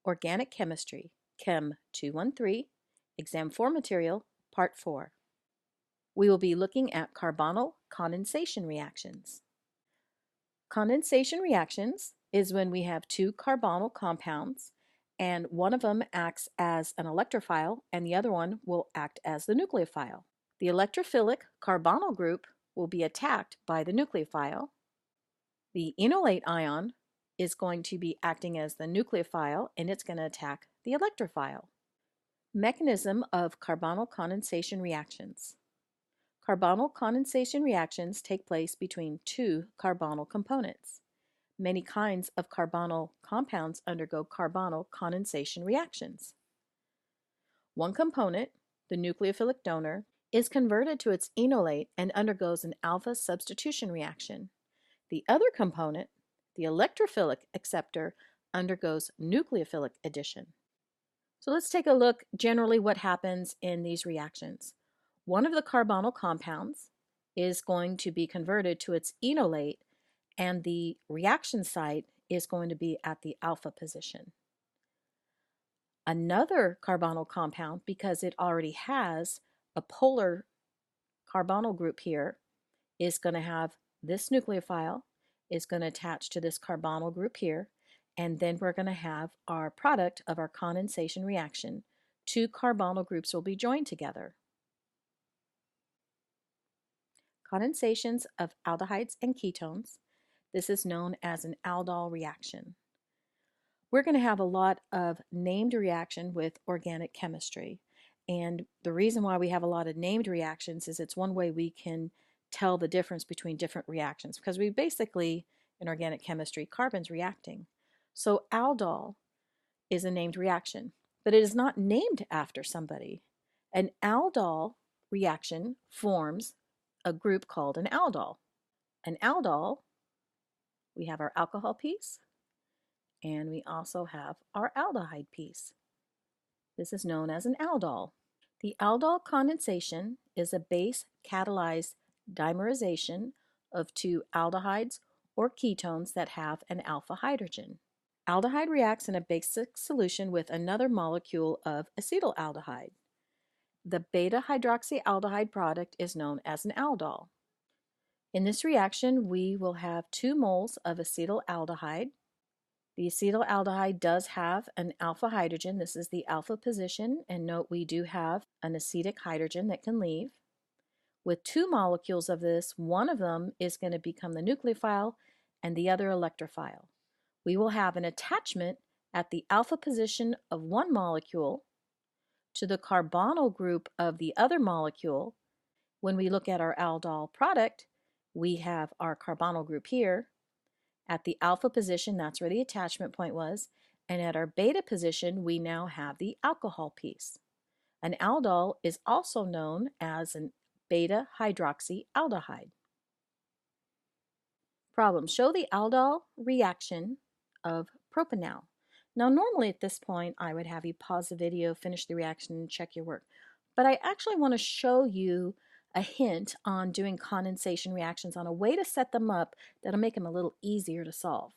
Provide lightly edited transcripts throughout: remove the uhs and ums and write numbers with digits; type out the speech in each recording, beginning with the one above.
Organic Chemistry, Chem 213, Exam 4 Material, Part 4. We will be looking at carbonyl condensation reactions. Condensation reactions is when we have two carbonyl compounds and one of them acts as an electrophile and the other one will act as the nucleophile. The electrophilic carbonyl group will be attacked by the nucleophile. The enolate ion is going to be acting as the nucleophile and it's going to attack the electrophile. Mechanism of carbonyl condensation reactions. Carbonyl condensation reactions take place between two carbonyl components. Many kinds of carbonyl compounds undergo carbonyl condensation reactions. One component, the nucleophilic donor, is converted to its enolate and undergoes an alpha substitution reaction. The other component, the electrophilic acceptor, undergoes nucleophilic addition. So let's take a look generally what happens in these reactions. One of the carbonyl compounds is going to be converted to its enolate and the reaction site is going to be at the alpha position. Another carbonyl compound, because it already has a polar carbonyl group here, is going to have this nucleophile, is going to attach to this carbonyl group here, and then we're going to have our product of our condensation reaction. Two carbonyl groups will be joined together. Condensations of aldehydes and ketones. This is known as an Aldol reaction. We're going to have a lot of named reaction with organic chemistry. And the reason why we have a lot of named reactions is it's one way we can tell the difference between different reactions, because we basically, in organic chemistry, carbon's reacting. So aldol is a named reaction, but it is not named after somebody. An aldol reaction forms a group called an aldol. An aldol, we have our alcohol piece, and we also have our aldehyde piece. This is known as an aldol. The aldol condensation is a base catalyzed dimerization of two aldehydes or ketones that have an alpha hydrogen. Aldehyde reacts in a basic solution with another molecule of acetaldehyde. The beta hydroxyaldehyde product is known as an aldol. In this reaction, we will have 2 moles of acetaldehyde. The acetaldehyde does have an alpha hydrogen. This is the alpha position, and note we do have an acetic hydrogen that can leave. With 2 molecules of this, one of them is going to become the nucleophile and the other electrophile. We will have an attachment at the alpha position of one molecule to the carbonyl group of the other molecule. When we look at our aldol product, we have our carbonyl group here. At the alpha position, that's where the attachment point was, and at our beta position, we now have the alcohol piece. An aldol is also known as an beta hydroxyaldehyde. Problem: show the aldol reaction of propanol. Now normally at this point I would have you pause the video, finish the reaction, and check your work. But I actually want to show you a hint on doing condensation reactions, on a way to set them up that'll make them a little easier to solve.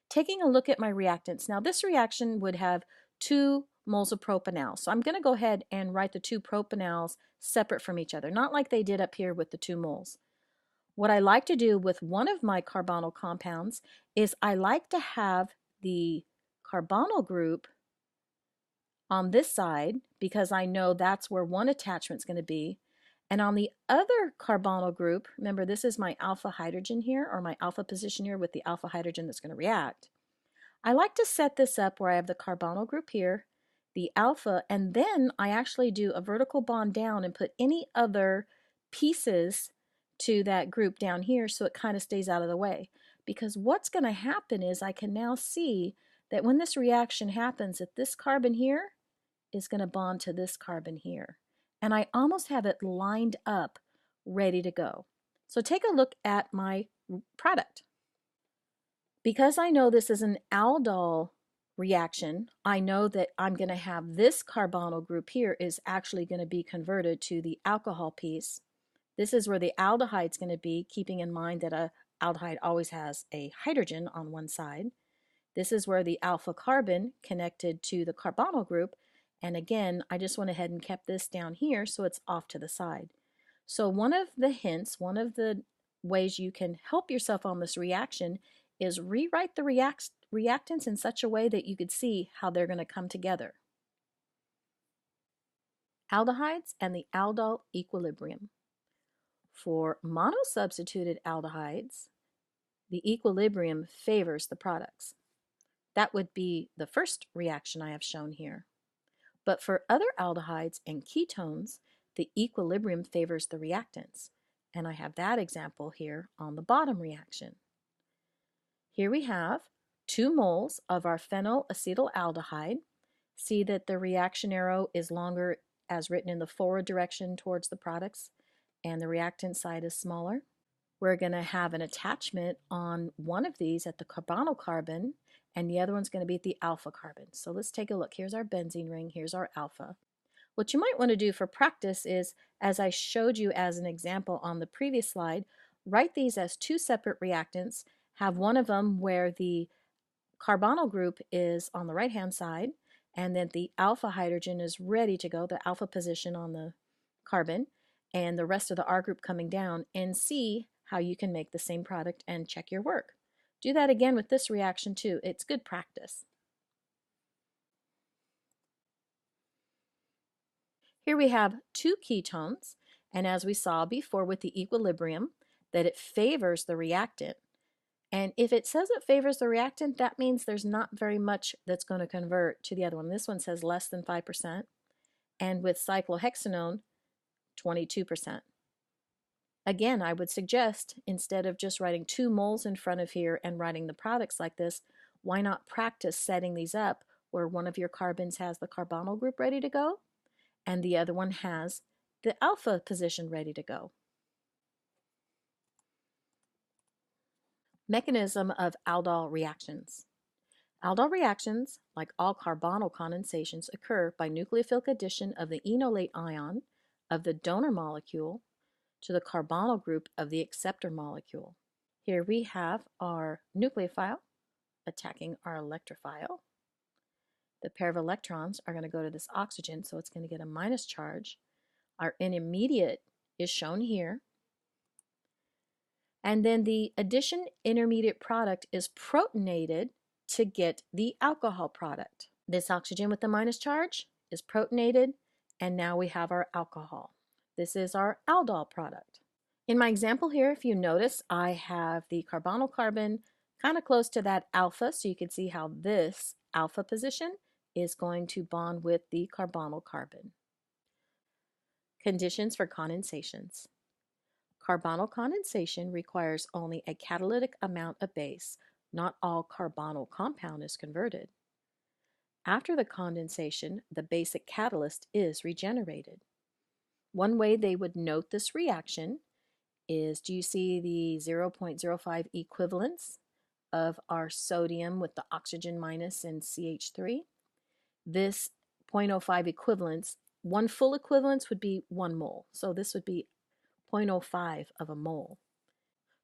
Taking a look at my reactants. Now this reaction would have 2 moles of propanol. So I'm going to go ahead and write the 2 propanols separate from each other, not like they did up here with the 2 moles. What I like to do with one of my carbonyl compounds is I like to have the carbonyl group on this side because I know that's where one attachment is going to be. And on the other carbonyl group, remember this is my alpha hydrogen here, or my alpha position here with the alpha hydrogen that's going to react. I like to set this up where I have the carbonyl group here, the alpha, and then I actually do a vertical bond down and put any other pieces to that group down here so it kind of stays out of the way. Because what's going to happen is I can now see that when this reaction happens, that this carbon here is going to bond to this carbon here. And I almost have it lined up, ready to go. So take a look at my product. Because I know this is an aldol reaction, I know that I'm going to have this carbonyl group here is actually going to be converted to the alcohol piece. This is where the aldehyde is going to be, keeping in mind that an aldehyde always has a hydrogen on one side. This is where the alpha carbon connected to the carbonyl group, and again, I just went ahead and kept this down here so it's off to the side. So one of the hints, one of the ways you can help yourself on this reaction is rewrite the reactants in such a way that you could see how they're going to come together. Aldehydes and the aldol equilibrium. For monosubstituted aldehydes, the equilibrium favors the products. That would be the first reaction I have shown here. But for other aldehydes and ketones, the equilibrium favors the reactants. And I have that example here on the bottom reaction. Here we have 2 moles of our phenylacetaldehyde. See that the reaction arrow is longer as written in the forward direction towards the products, and the reactant side is smaller. We're going to have an attachment on one of these at the carbonyl carbon, and the other one's going to be at the alpha carbon. So let's take a look. Here's our benzene ring, here's our alpha. What you might want to do for practice is, as I showed you as an example on the previous slide, write these as 2 separate reactants, have one of them where the carbonyl group is on the right hand side, and then the alpha hydrogen is ready to go, the alpha position on the carbon, and the rest of the R group coming down, and see how you can make the same product and check your work. Do that again with this reaction too. It's good practice. Here we have 2 ketones, and as we saw before with the equilibrium, that it favors the reactant. And if it says it favors the reactant, that means there's not very much that's going to convert to the other one. This one says less than 5%, and with cyclohexanone, 22%. Again, I would suggest, instead of just writing 2 moles in front of here and writing the products like this, why not practice setting these up where one of your carbons has the carbonyl group ready to go, and the other one has the alpha position ready to go. Mechanism of aldol reactions. Aldol reactions, like all carbonyl condensations, occur by nucleophilic addition of the enolate ion of the donor molecule to the carbonyl group of the acceptor molecule. Here we have our nucleophile attacking our electrophile. The pair of electrons are going to go to this oxygen, so it's going to get a minus charge. Our intermediate is shown here. And then the addition intermediate product is protonated to get the alcohol product. This oxygen with the minus charge is protonated, and now we have our alcohol. This is our aldol product. In my example here, if you notice, I have the carbonyl carbon kind of close to that alpha, so you can see how this alpha position is going to bond with the carbonyl carbon. Conditions for condensations. Carbonyl condensation requires only a catalytic amount of base. Not all carbonyl compound is converted. After the condensation, the basic catalyst is regenerated. One way they would note this reaction is, do you see the 0.05 equivalence of our sodium with the oxygen minus and CH3? This 0.05 equivalence, one full equivalence would be 1 mole. So this would be 0.05 of a mole.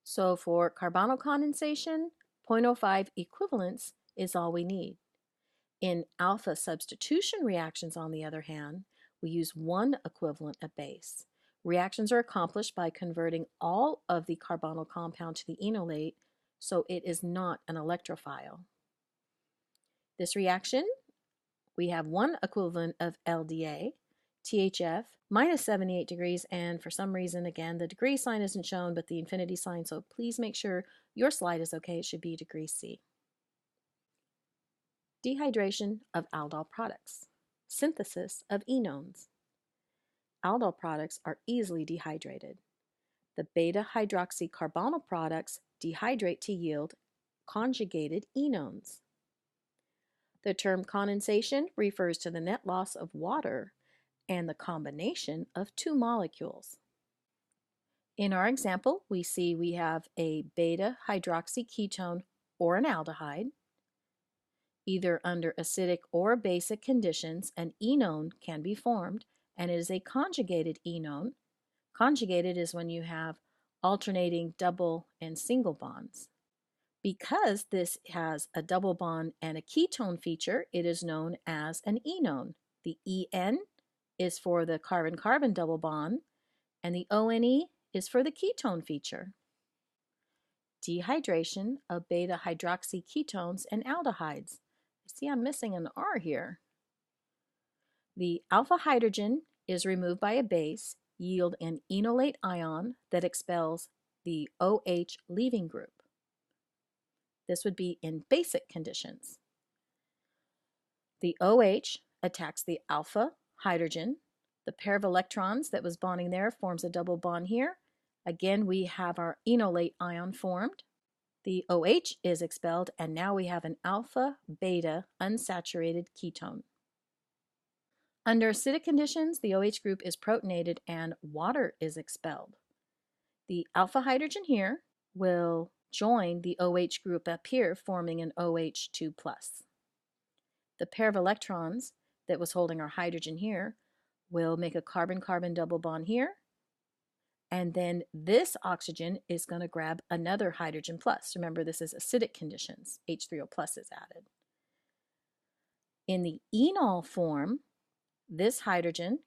So for carbonyl condensation, 0.05 equivalence is all we need. In alpha substitution reactions, on the other hand, we use 1 equivalent of base. Reactions are accomplished by converting all of the carbonyl compound to the enolate, so it is not an electrophile. This reaction, we have 1 equivalent of LDA, THF, minus 78 degrees, and for some reason, again, the degree sign isn't shown, but the infinity sign, so please make sure your slide is okay. It should be degree C. Dehydration of aldol products. Synthesis of enones. Aldol products are easily dehydrated. The beta-hydroxycarbonyl products dehydrate to yield conjugated enones. The term condensation refers to the net loss of water and the combination of 2 molecules. In our example, we see we have a beta-hydroxyketone or an aldehyde. Either under acidic or basic conditions, an enone can be formed, and it is a conjugated enone. Conjugated is when you have alternating double and single bonds. Because this has a double bond and a ketone feature, it is known as an enone. The En is for the carbon-carbon double bond, and the ONE is for the ketone feature. Dehydration of beta hydroxyketones and aldehydes. See, I'm missing an R here. The alpha hydrogen is removed by a base, yield an enolate ion that expels the OH leaving group. This would be in basic conditions. The OH attacks the alpha hydrogen. The pair of electrons that was bonding there forms a double bond here. Again, we have our enolate ion formed. The OH is expelled, and now we have an alpha-beta unsaturated ketone. Under acidic conditions, the OH group is protonated and water is expelled. The alpha hydrogen here will join the OH group up here, forming an OH2+. The pair of electrons that was holding our hydrogen here will make a carbon-carbon double bond here, and then this oxygen is going to grab another hydrogen plus. Remember, this is acidic conditions. H3O plus is added. In the enol form, this hydrogen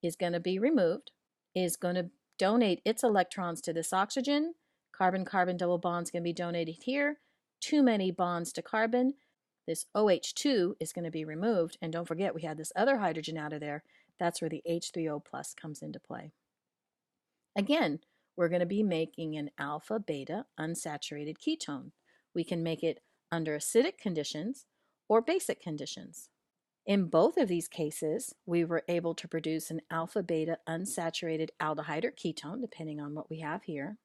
is going to be removed, is going to donate its electrons to this oxygen. Carbon-carbon double bonds can be donated here. Too many bonds to carbon. This OH2 is going to be removed, and don't forget we had this other hydrogen out of there. That's where the H3O plus comes into play. Again, we're going to be making an alpha-beta unsaturated ketone. We can make it under acidic conditions or basic conditions. In both of these cases, we were able to produce an alpha-beta unsaturated aldehyde or ketone, depending on what we have here.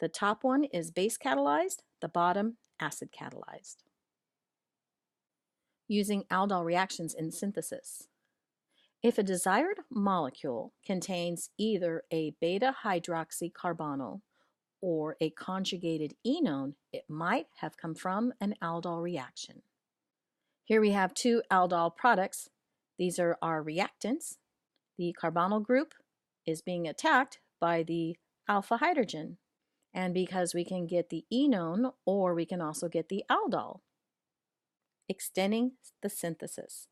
The top one is base catalyzed, the bottom acid catalyzed. Using aldol reactions in synthesis. If a desired molecule contains either a beta-hydroxycarbonyl or a conjugated enone, it might have come from an aldol reaction. Here we have two aldol products. These are our reactants. The carbonyl group is being attacked by the alpha hydrogen. And because we can get the enone, or we can also get the aldol, extending the synthesis.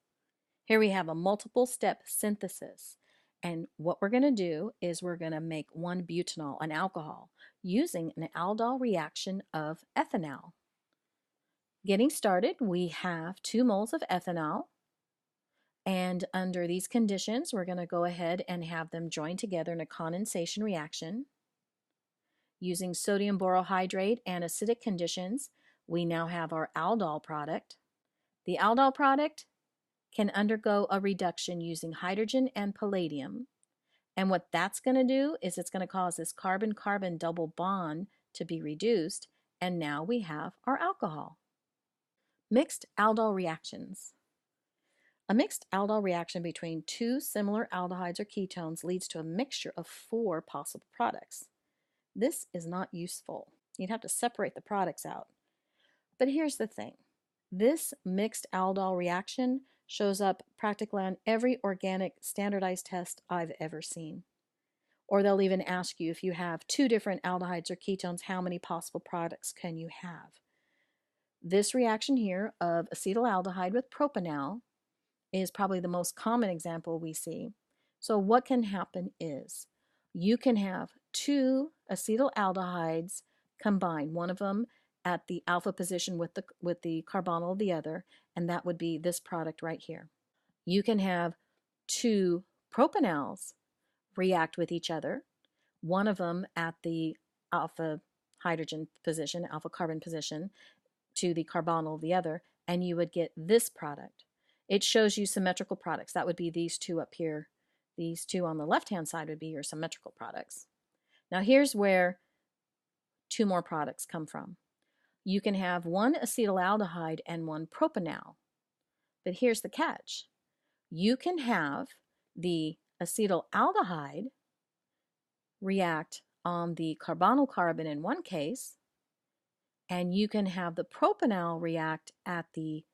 Here we have a multiple step synthesis, and what we're going to do is we're going to make 1-butanol, an alcohol, using an aldol reaction of ethanol. Getting started, we have 2 moles of ethanol, and under these conditions we're going to go ahead and have them join together in a condensation reaction. Using sodium borohydrate and acidic conditions, we now have our aldol product. The aldol product can undergo a reduction using hydrogen and palladium. And what that's going to do is it's going to cause this carbon-carbon double bond to be reduced, and now we have our alcohol. Mixed aldol reactions. A mixed aldol reaction between 2 similar aldehydes or ketones leads to a mixture of 4 possible products. This is not useful. You'd have to separate the products out. But here's the thing. This mixed aldol reaction shows up practically on every organic standardized test I've ever seen. Or they'll even ask you, if you have 2 different aldehydes or ketones, how many possible products can you have? This reaction here of acetaldehyde with propanol is probably the most common example we see. So what can happen is you can have 2 acetaldehydes combined, one of them at the alpha position with the carbonyl of the other, and that would be this product right here. You can have 2 propanols react with each other, one of them at the alpha hydrogen position, alpha carbon position, to the carbonyl of the other, and you would get this product. It shows you symmetrical products. That would be these 2 up here. These 2 on the left-hand side would be your symmetrical products. Now here's where 2 more products come from. You can have 1 acetaldehyde and 1 propanol. But here's the catch. You can have the acetaldehyde react on the carbonyl carbon in one case, and you can have the propanol react at the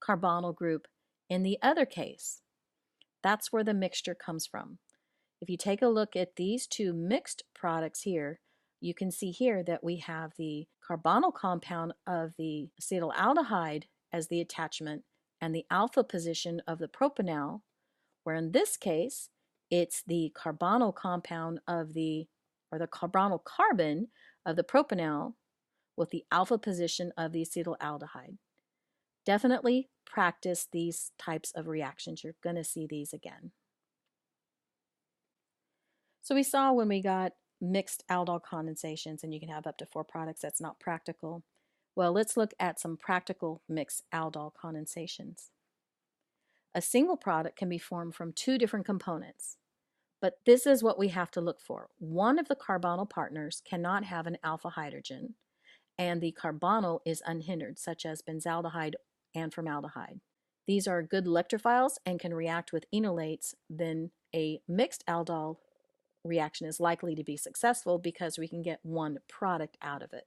carbonyl group in the other case. That's where the mixture comes from. If you take a look at these 2 mixed products here, you can see here that we have the carbonyl compound of the acetaldehyde as the attachment and the alpha position of the propanol, where in this case, it's the carbonyl compound of the carbonyl carbon of the propanol with the alpha position of the acetaldehyde. Definitely practice these types of reactions. You're going to see these again. So we saw when we got mixed aldol condensations, and you can have up to 4 products, that's not practical. Well, let's look at some practical mixed aldol condensations. A single product can be formed from 2 different components, but this is what we have to look for. One of the carbonyl partners cannot have an alpha hydrogen, and the carbonyl is unhindered, such as benzaldehyde and formaldehyde. These are good electrophiles and can react with enolates. Then a mixed aldol reaction is likely to be successful because we can get one product out of it.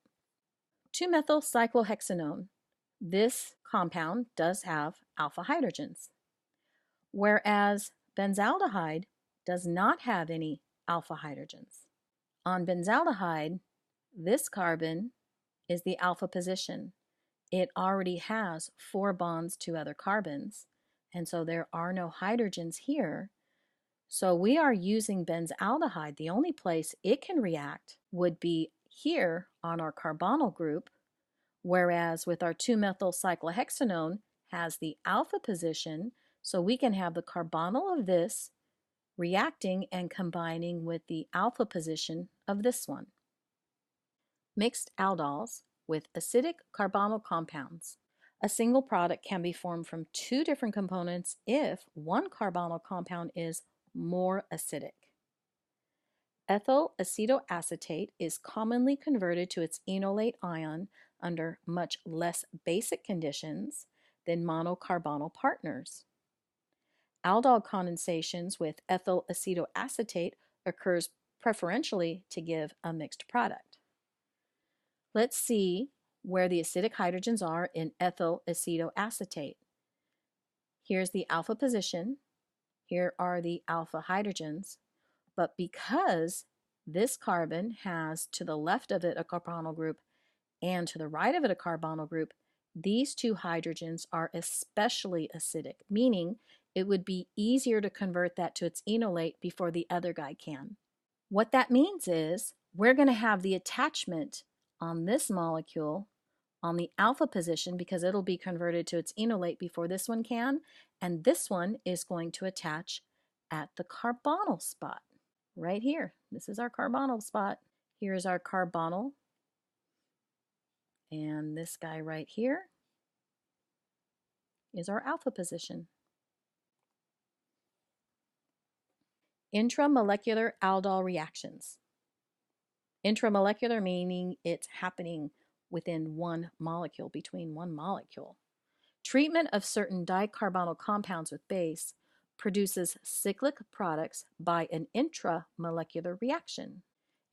2-methyl-cyclohexanone. This compound does have alpha hydrogens, whereas benzaldehyde does not have any alpha hydrogens. On benzaldehyde, this carbon is the alpha position. It already has 4 bonds to other carbons, and so there are no hydrogens here. So we are using benzaldehyde. The only place it can react would be here on our carbonyl group, whereas with our 2-methyl-cyclohexanone has the alpha position, so we can have the carbonyl of this reacting and combining with the alpha position of this one. Mixed aldols with acidic carbonyl compounds. A single product can be formed from 2 different components if one carbonyl compound is more acidic. Ethyl acetoacetate is commonly converted to its enolate ion under much less basic conditions than monocarbonyl partners. Aldol condensations with ethyl acetoacetate occurs preferentially to give a mixed product. Let's see where the acidic hydrogens are in ethyl acetoacetate. Here's the alpha position. Here are the alpha hydrogens. But because this carbon has to the left of it a carbonyl group and to the right of it a carbonyl group, these 2 hydrogens are especially acidic, meaning it would be easier to convert that to its enolate before the other guy can. What that means is we're going to have the attachment on this molecule on the alpha position because it'll be converted to its enolate before this one can, and this one is going to attach at the carbonyl spot right here. This is our carbonyl spot. Here's our carbonyl, and this guy right here is our alpha position. Intramolecular aldol reactions. Intramolecular meaning it's happening within one molecule, between one molecule. Treatment of certain dicarbonyl compounds with base produces cyclic products by an intramolecular reaction.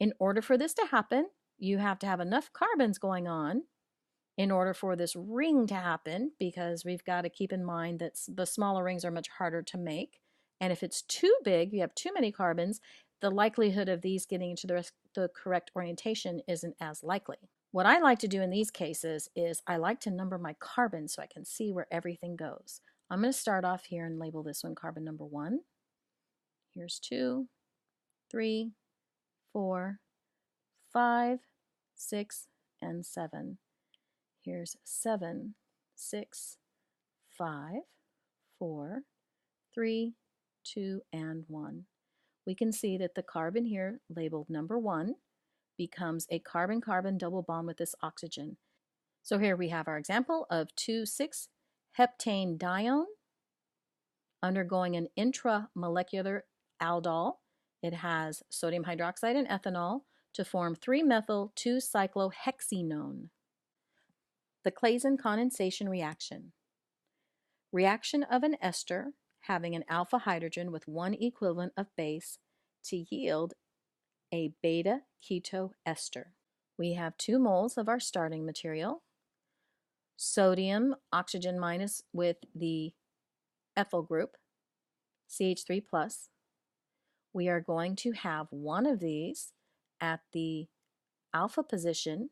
In order for this to happen, you have to have enough carbons going on in order for this ring to happen, because we've got to keep in mind that the smaller rings are much harder to make. And if it's too big, you have too many carbons, the likelihood of these getting into the correct orientation isn't as likely. What I like to do in these cases is I like to number my carbons so I can see where everything goes. I'm going to start off here and label this one carbon number 1. Here's 2, 3, 4, 5, 6, and 7. Here's 7, 6, 5, 4, 3, 2, and 1. We can see that the carbon here labeled number 1 becomes a carbon-carbon double bond with this oxygen. So here we have our example of 2,6-heptane dione undergoing an intramolecular aldol. It has sodium hydroxide and ethanol to form 3-methyl-2-cyclohexenone. The Claisen condensation reaction. Reaction of an ester having an alpha hydrogen with 1 equivalent of base to yield a beta keto ester. We have 2 moles of our starting material, sodium oxygen minus with the ethyl group, CH3+. We are going to have one of these at the alpha position,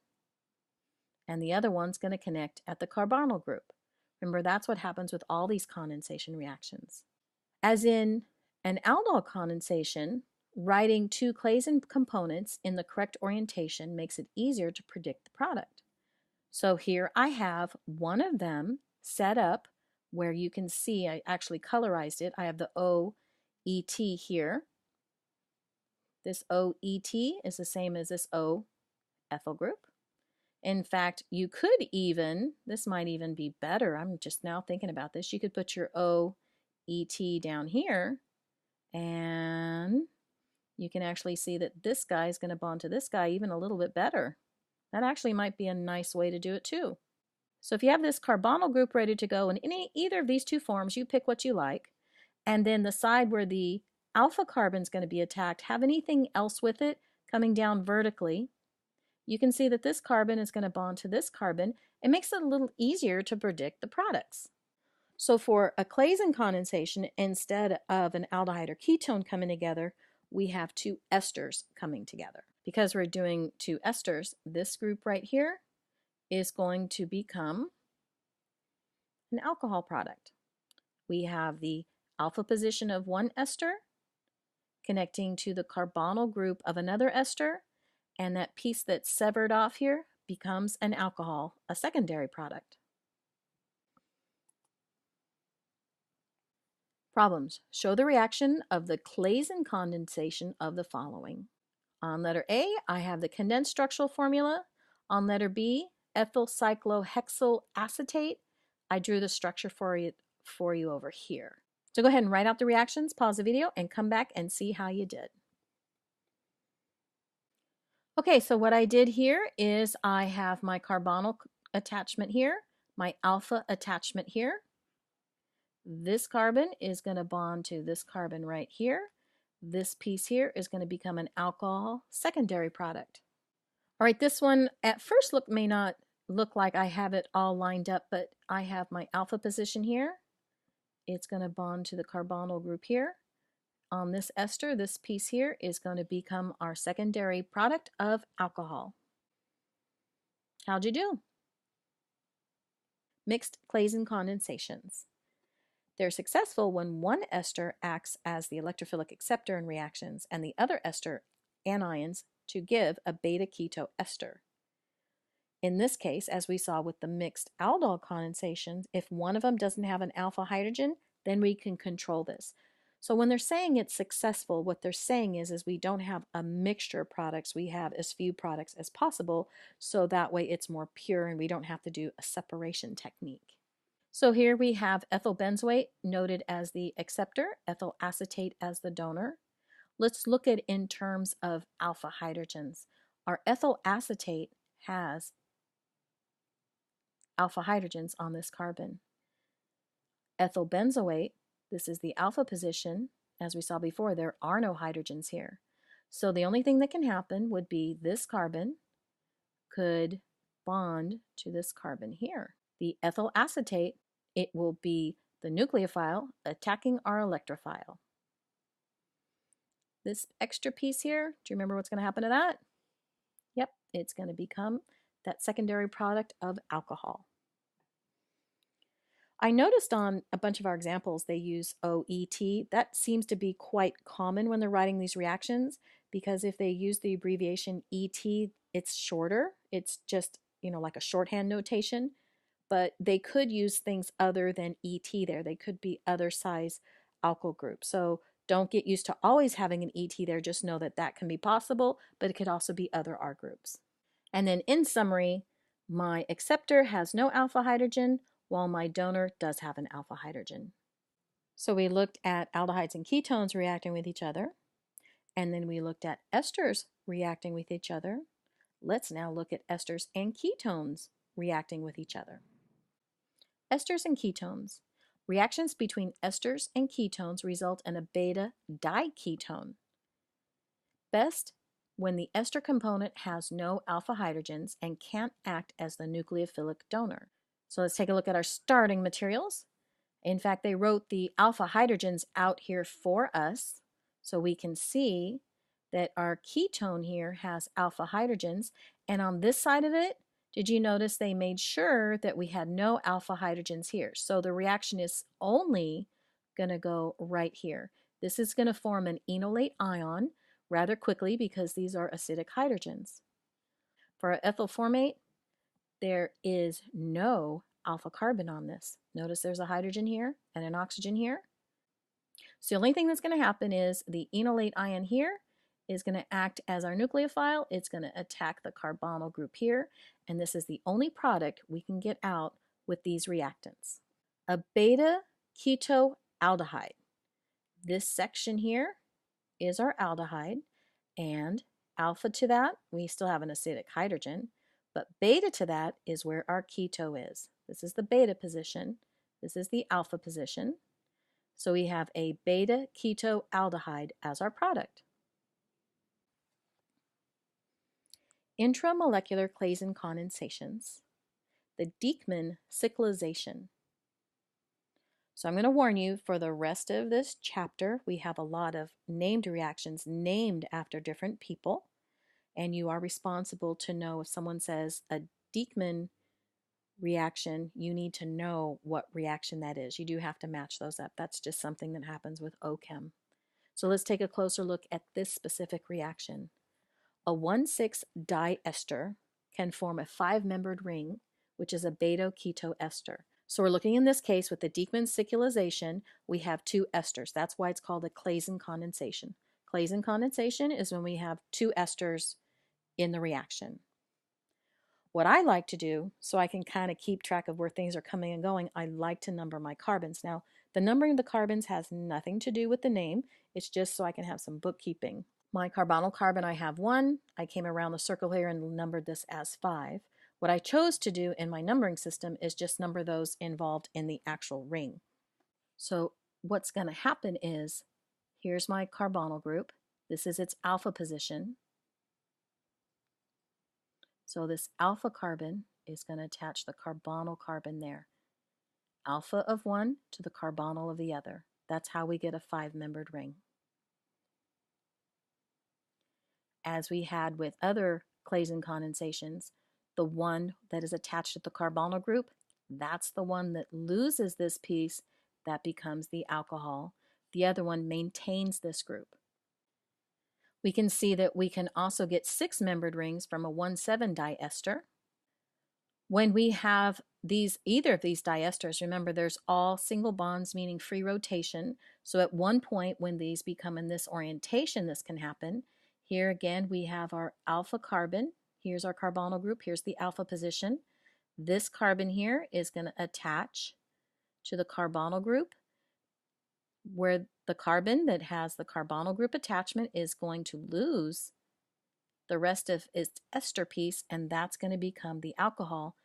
and the other one's going to connect at the carbonyl group. Remember, that's what happens with all these condensation reactions. As in an aldol condensation, writing two Claisen components in the correct orientation makes it easier to predict the product. So here I have one of them set up where you can see I actually colorized it. I have the OET here. This OET is the same as this O ethyl group. In fact, you could even, this might even be better, I'm just now thinking about this, you could put your OET down here and you can actually see that this guy is going to bond to this guy even a little bit better. That actually might be a nice way to do it too. So if you have this carbonyl group ready to go in either of these two forms, you pick what you like, and then the side where the alpha carbon is going to be attacked, have anything else with it coming down vertically, you can see that this carbon is going to bond to this carbon. It makes it a little easier to predict the products. So for a Claisen condensation, instead of an aldehyde or ketone coming together, we have two esters coming together. Because we're doing two esters, this group right here is going to become an alcohol product. We have the alpha position of one ester connecting to the carbonyl group of another ester, and that piece that's severed off here becomes an alcohol, a secondary product. Problems. Show the reaction of the Claisen condensation of the following. On letter A, I have the condensed structural formula. On letter B, ethyl cyclohexyl acetate. I drew the structure for you over here. So go ahead and write out the reactions, pause the video, and come back and see how you did. Okay, so what I did here is I have my carbonyl attachment here, my alpha attachment here. This carbon is going to bond to this carbon right here. This piece here is going to become an alcohol secondary product. All right, this one at first look may not look like I have it all lined up, but I have my alpha position here. It's going to bond to the carbonyl group here. On this ester, this piece here is going to become our secondary product of alcohol. How'd you do? Mixed Claisen condensations. They're successful when one ester acts as the electrophilic acceptor in reactions and the other ester anions to give a beta keto ester. In this case, as we saw with the mixed aldol condensations, if one of them doesn't have an alpha hydrogen, then we can control this. So when they're saying it's successful, what they're saying is we don't have a mixture of products, we have as few products as possible, so that way it's more pure and we don't have to do a separation technique. So here we have ethyl benzoate noted as the acceptor, ethyl acetate as the donor. Let's look at in terms of alpha hydrogens. Our ethyl acetate has alpha hydrogens on this carbon. Ethyl benzoate, this is the alpha position. As we saw before, there are no hydrogens here. So the only thing that can happen would be this carbon could bond to this carbon here. The ethyl acetate, it will be the nucleophile attacking our electrophile. This extra piece here, do you remember what's going to happen to that? Yep, it's going to become that secondary product of alcohol. I noticed on a bunch of our examples they use OET. That seems to be quite common when they're writing these reactions, because if they use the abbreviation ET, it's shorter. It's just, like a shorthand notation. But they could use things other than ET there. They could be other size alkyl groups. So don't get used to always having an ET there. Just know that that can be possible, but it could also be other R groups. And then in summary, my acceptor has no alpha hydrogen, while my donor does have an alpha hydrogen. So we looked at aldehydes and ketones reacting with each other, and then we looked at esters reacting with each other. Let's now look at esters and ketones reacting with each other. Esters and ketones. Reactions between esters and ketones result in a beta diketone. Best when the ester component has no alpha hydrogens and can't act as the nucleophilic donor. So let's take a look at our starting materials. In fact, they wrote the alpha hydrogens out here for us so we can see that our ketone here has alpha hydrogens, and on this side of it, did you notice they made sure that we had no alpha hydrogens here? So the reaction is only going to go right here. This is going to form an enolate ion rather quickly because these are acidic hydrogens. For our ethyl formate, there is no alpha carbon on this. Notice there's a hydrogen here and an oxygen here. So the only thing that's going to happen is the enolate ion here is going to act as our nucleophile. It's going to attack the carbonyl group here, and this is the only product we can get out with these reactants. A beta ketoaldehyde. This section here is our aldehyde, and alpha to that, we still have an acidic hydrogen, but beta to that is where our keto is. This is the beta position. This is the alpha position. So we have a beta ketoaldehyde as our product. Intramolecular Claisen condensations. The Dieckmann cyclization. So I'm going to warn you, for the rest of this chapter, we have a lot of named reactions named after different people, and you are responsible to know if someone says a Dieckmann reaction, you need to know what reaction that is. You do have to match those up. That's just something that happens with CHEM. So let's take a closer look at this specific reaction. A 1,6-diester can form a 5-membered ring, which is a beta-ketoester. So we're looking in this case with the Dieckmann cyclization, we have 2 esters. That's why it's called a Claisen condensation. Claisen condensation is when we have 2 esters in the reaction. What I like to do, so I can kind of keep track of where things are coming and going, I like to number my carbons. Now, the numbering of the carbons has nothing to do with the name. It's just so I can have some bookkeeping. My carbonyl carbon, I have 1. I came around the circle here and numbered this as 5. What I chose to do in my numbering system is just number those involved in the actual ring. So what's going to happen is, here's my carbonyl group. This is its alpha position. So this alpha carbon is going to attach the carbonyl carbon there. Alpha of one to the carbonyl of the other. That's how we get a 5-membered ring. As we had with other Claisen condensations, the one that is attached to the carbonyl group, that's the one that loses this piece, that becomes the alcohol. The other one maintains this group. We can see that we can also get 6-membered rings from a 1,7-diester. When we have either of these diesters, remember there's all single bonds, meaning free rotation. So at one point when these become in this orientation, this can happen. Here again, we have our alpha carbon. Here's our carbonyl group. Here's the alpha position. This carbon here is going to attach to the carbonyl group, where the carbon that has the carbonyl group attachment is going to lose the rest of its ester piece, and that's going to become the alcohol.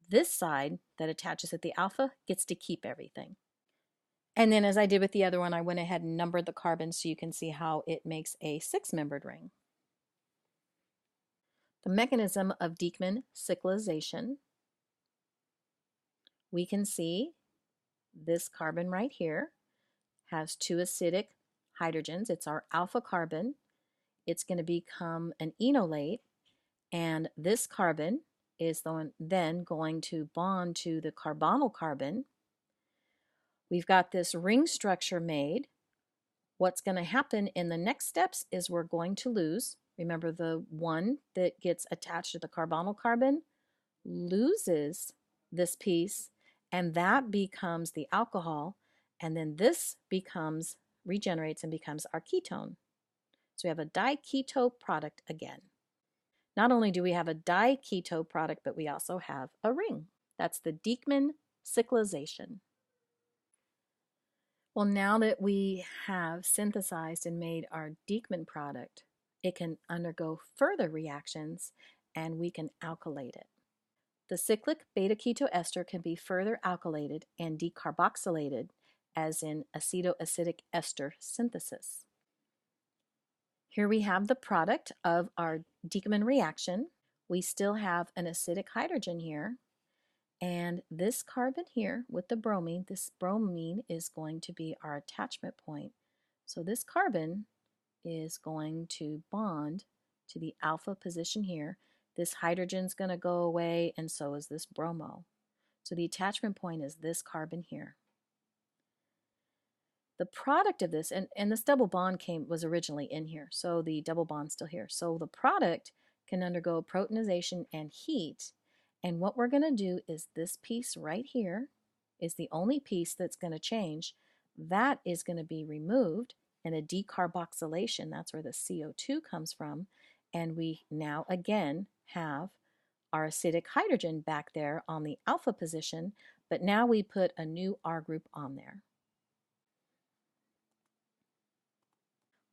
This side that attaches at the alpha gets to keep everything. And then as I did with the other one, I went ahead and numbered the carbons so you can see how it makes a 6-membered ring. The mechanism of Dieckmann cyclization. We can see this carbon right here has 2 acidic hydrogens. It's our alpha carbon. It's going to become an enolate, and this carbon is then going to bond to the carbonyl carbon. We've got this ring structure made. What's going to happen in the next steps is we're going to lose, remember the one that gets attached to the carbonyl carbon loses this piece, and that becomes the alcohol, and then this regenerates and becomes our ketone. So we have a diketo product again. Not only do we have a diketo product, but we also have a ring. That's the Dieckmann cyclization. Well, now that we have synthesized and made our Dieckmann product, it can undergo further reactions and we can alkylate it. The cyclic beta-ketoester can be further alkylated and decarboxylated, as in acetoacidic ester synthesis. Here we have the product of our Dieckmann reaction. We still have an acidic hydrogen here, and this carbon here with the bromine, this bromine is going to be our attachment point. So this carbon is going to bond to the alpha position here. This hydrogen's going to go away, and so is this bromo. So the attachment point is this carbon here. The product of this, and this double bond was originally in here, so the double bond's still here. So the product can undergo protonization and heat, and what we're going to do is this piece right here is the only piece that's going to change. That is going to be removed in a decarboxylation. That's where the CO2 comes from, and we now again have our acidic hydrogen back there on the alpha position, but now we put a new R group on there.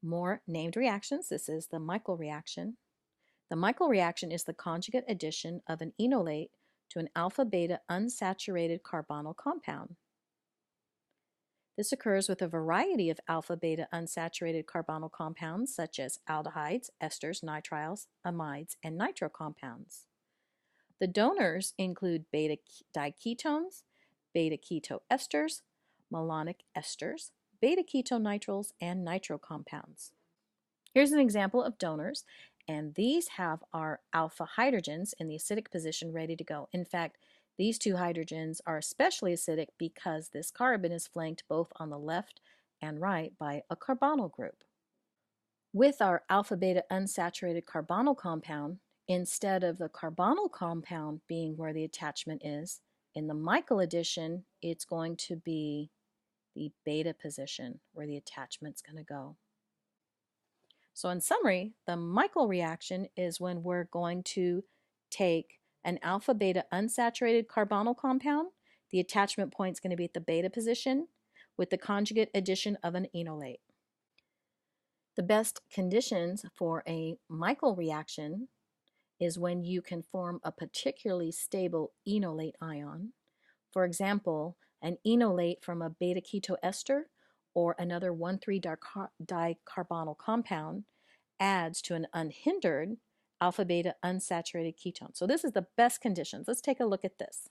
More named reactions. This is the Michael reaction. The Michael reaction is the conjugate addition of an enolate to an alpha-beta unsaturated carbonyl compound. This occurs with a variety of alpha-beta unsaturated carbonyl compounds such as aldehydes, esters, nitriles, amides, and nitro compounds. The donors include beta diketones, beta ketoesters, malonic esters, beta ketonitriles, and nitro compounds. Here's an example of donors, and these have our alpha hydrogens in the acidic position ready to go. In fact, these two hydrogens are especially acidic because this carbon is flanked both on the left and right by a carbonyl group. With our alpha-beta unsaturated carbonyl compound, instead of the carbonyl compound being where the attachment is, in the Michael addition, it's going to be the beta position where the attachment's going to go. So in summary, the Michael reaction is when we're going to take an alpha-beta unsaturated carbonyl compound. The attachment point is going to be at the beta position with the conjugate addition of an enolate. The best conditions for a Michael reaction is when you can form a particularly stable enolate ion. For example, an enolate from a beta ketoester or another 1,3-dicarbonyl compound adds to an unhindered alpha-beta unsaturated ketone. So this is the best conditions. Let's take a look at this.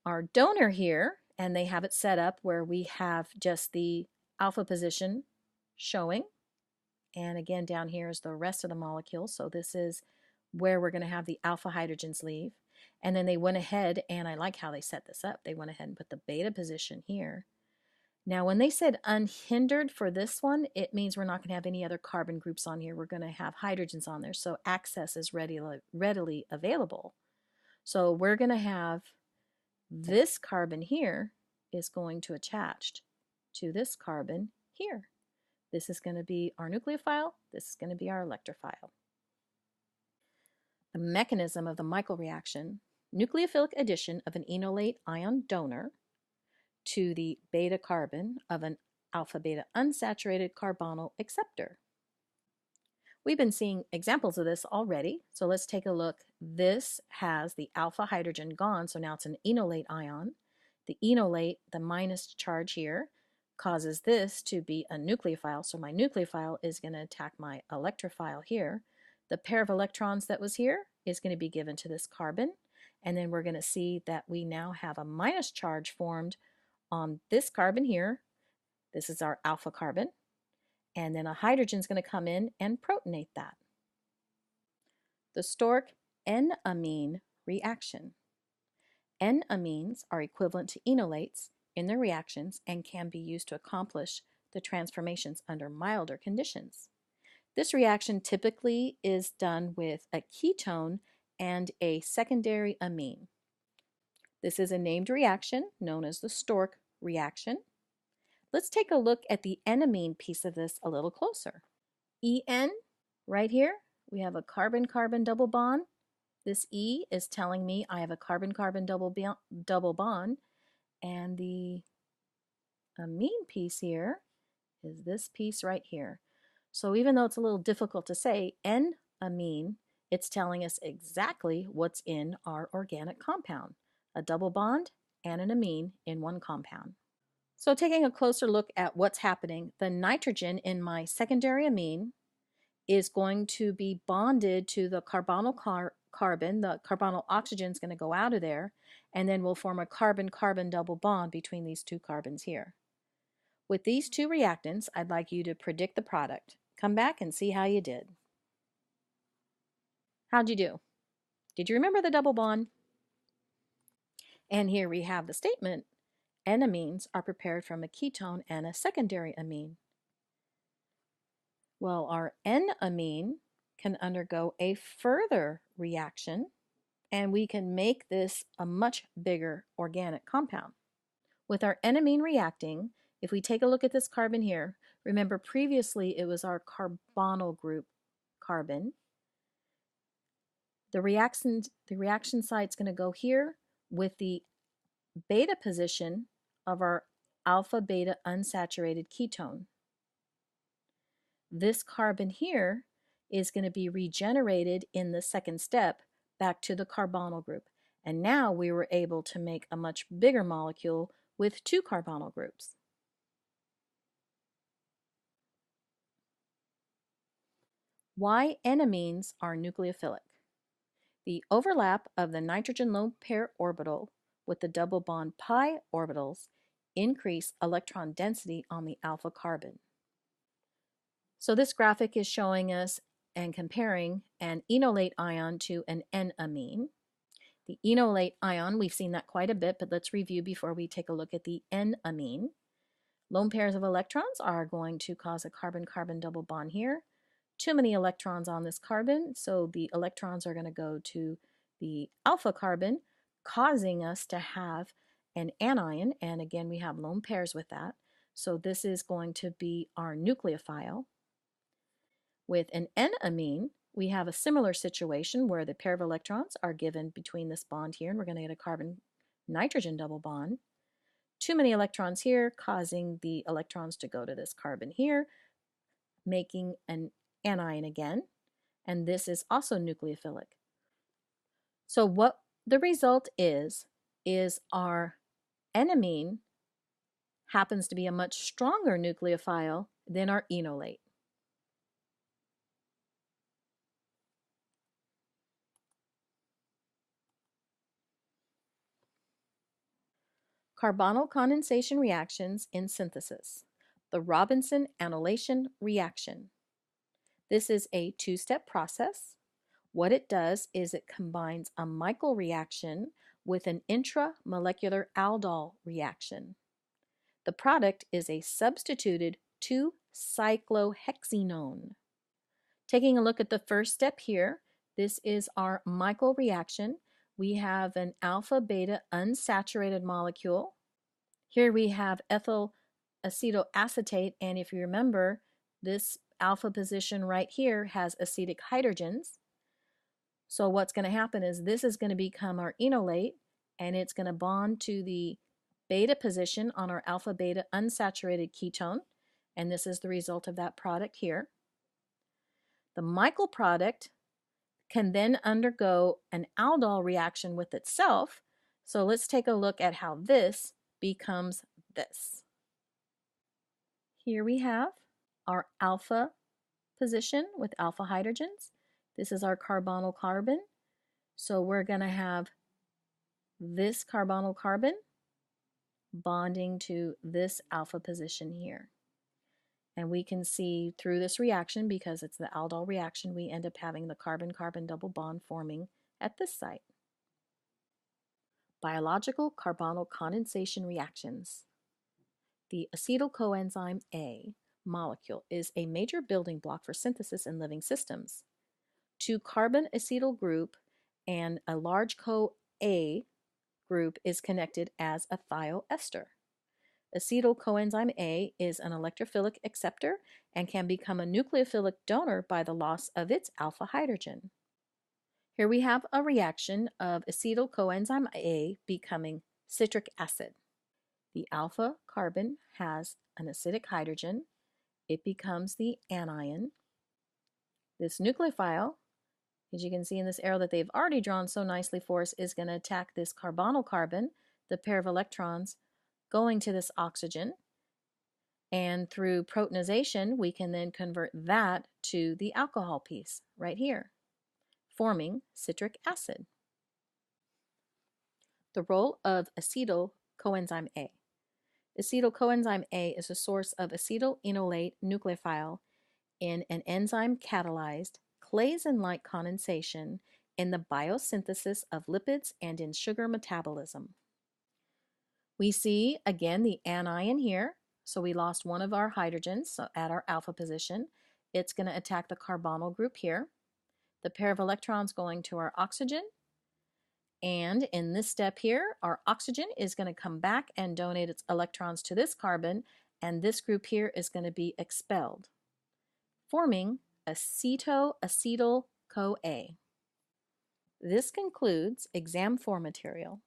Our donor here, and they have it set up where we have just the alpha position showing, and again down here is the rest of the molecule. So this is where we're going to have the alpha hydrogens leave. And then they went ahead, and I like how they set this up. They went ahead and put the beta position here. Now, when they said unhindered for this one, it means we're not going to have any other carbon groups on here. We're going to have hydrogens on there, so access is readily available. So we're going to have this carbon here is going to attach to this carbon here. This is going to be our nucleophile. This is going to be our electrophile. The mechanism of the Michael reaction: nucleophilic addition of an enolate ion donor to the beta carbon of an alpha-beta unsaturated carbonyl acceptor. We've been seeing examples of this already, so let's take a look. This has the alpha hydrogen gone, so now it's an enolate ion. The enolate, the minus charge here, causes this to be a nucleophile, so my nucleophile is going to attack my electrophile here. The pair of electrons that was here is going to be given to this carbon, and then we're going to see that we now have a minus charge formed on this carbon here. This is our alpha carbon, and then a hydrogen is going to come in and protonate that. The Stork N-amine reaction. N-amines are equivalent to enolates in their reactions and can be used to accomplish the transformations under milder conditions. This reaction typically is done with a ketone and a secondary amine. This is a named reaction known as the Stork reaction. Let's take a look at the N-amine piece of this a little closer. En, right here, we have a carbon-carbon double bond. This E is telling me I have a carbon-carbon double bond, and the amine piece here is this piece right here. So even though it's a little difficult to say, N-amine, it's telling us exactly what's in our organic compound: a double bond and an amine in one compound. So taking a closer look at what's happening, the nitrogen in my secondary amine is going to be bonded to the carbonyl carbon. The carbonyl oxygen is going to go out of there, and then we'll form a carbon-carbon double bond between these two carbons here. With these two reactants, I'd like you to predict the product. Come back and see how you did. How'd you do? Did you remember the double bond? And here we have the statement, N-amines are prepared from a ketone and a secondary amine. Well, our N-amine can undergo a further reaction, and we can make this a much bigger organic compound. With our N-amine reacting, if we take a look at this carbon here, remember previously it was our carbonyl group carbon. The reaction site's going to go here with the beta position of our alpha-beta unsaturated ketone. This carbon here is going to be regenerated in the second step back to the carbonyl group. And now we were able to make a much bigger molecule with two carbonyl groups. Why N-amines are nucleophilic? The overlap of the nitrogen lone pair orbital with the double bond pi orbitals increase electron density on the alpha carbon. So this graphic is showing us and comparing an enolate ion to an N-amine. The enolate ion, we've seen that quite a bit, but let's review before we take a look at the N-amine. Lone pairs of electrons are going to cause a carbon-carbon double bond here. Too many electrons on this carbon, so the electrons are going to go to the alpha carbon, causing us to have an anion, and again we have lone pairs with that. So this is going to be our nucleophile. With an N-amine, we have a similar situation where the pair of electrons are given between this bond here, and we're going to get a carbon-nitrogen double bond. Too many electrons here, causing the electrons to go to this carbon here, making an anion again, and this is also nucleophilic. So what the result is our N-amine happens to be a much stronger nucleophile than our enolate. Carbonyl condensation reactions in synthesis. The Robinson annulation reaction. This is a two-step process. What it does is it combines a Michael reaction with an intramolecular aldol reaction. The product is a substituted 2-cyclohexenone. Taking a look at the first step here, this is our Michael reaction. We have an alpha-beta unsaturated molecule. Here we have ethyl acetoacetate, and if you remember, this alpha position right here has acetic hydrogens. So what's going to happen is this is going to become our enolate, and it's going to bond to the beta position on our alpha-beta unsaturated ketone, and this is the result of that product here. The Michael product can then undergo an aldol reaction with itself. So let's take a look at how this becomes this. Here we have our alpha position with alpha hydrogens. This is our carbonyl carbon. So we're going to have this carbonyl carbon bonding to this alpha position here. And we can see through this reaction, because it's the aldol reaction, we end up having the carbon-carbon double bond forming at this site. Biological carbonyl condensation reactions. The acetyl coenzyme A molecule is a major building block for synthesis in living systems. Two carbon acetyl group and a large CoA group is connected as a thioester. Acetyl coenzyme A is an electrophilic acceptor and can become a nucleophilic donor by the loss of its alpha hydrogen. Here we have a reaction of acetyl coenzyme A becoming citric acid. The alpha carbon has an acidic hydrogen. It becomes the anion. This nucleophile, as you can see in this arrow that they've already drawn so nicely for us, is going to attack this carbonyl carbon, the pair of electrons going to this oxygen, and through protonization we can then convert that to the alcohol piece right here, forming citric acid. The role of acetyl coenzyme A. Acetyl coenzyme A is a source of acetylenolate nucleophile in an enzyme catalyzed Claisen-like condensation in the biosynthesis of lipids and in sugar metabolism. We see again the anion here, so we lost one of our hydrogens so at our alpha position. It's going to attack the carbonyl group here. The pair of electrons going to our oxygen, and in this step here, our oxygen is going to come back and donate its electrons to this carbon, and this group here is going to be expelled, forming acetoacetyl-CoA. This concludes exam 4 material.